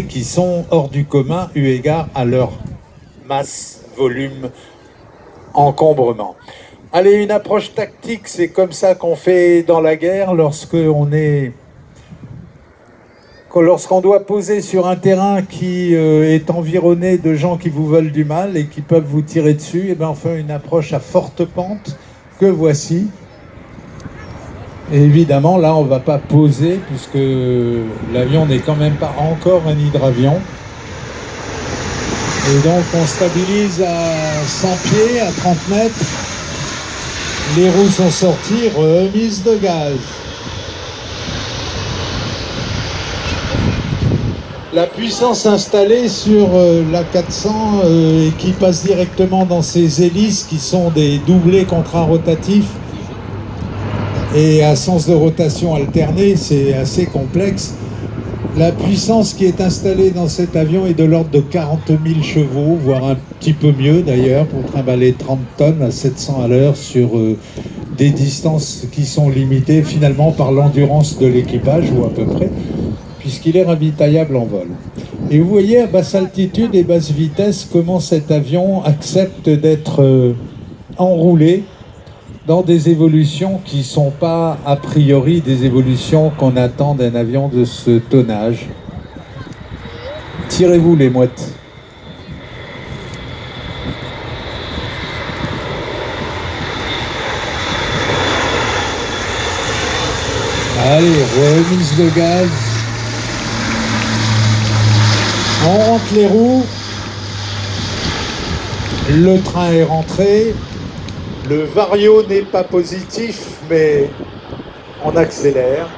qui sont hors du commun eu égard à leur masse, volume, encombrement. Allez, une approche tactique, c'est comme ça qu'on fait dans la guerre lorsqu'on doit poser sur un terrain qui est environné de gens qui vous veulent du mal et qui peuvent vous tirer dessus. Et bien on fait une approche à forte pente que voici. Et évidemment, là, on ne va pas poser puisque l'avion n'est quand même pas encore un hydravion. Et donc, on stabilise à 100 pieds, à 30 mètres. Les roues sont sorties, remise de gaz. La puissance installée sur la 400 et qui passe directement dans ces hélices qui sont des doublés contrarotatifs et à sens de rotation alterné, c'est assez complexe. La puissance qui est installée dans cet avion est de l'ordre de 40 000 chevaux, voire un petit peu mieux d'ailleurs, pour trimballer 30 tonnes à 700 à l'heure sur des distances qui sont limitées finalement par l'endurance de l'équipage, ou à peu près, puisqu'il est ravitaillable en vol. Et vous voyez à basse altitude et basse vitesse comment cet avion accepte d'être enroulé dans des évolutions qui ne sont pas a priori des évolutions qu'on attend d'un avion de ce tonnage. Tirez-vous les mouettes. Allez, remise de gaz. On rentre les roues. Le train est rentré. Le vario n'est pas positif, mais on accélère.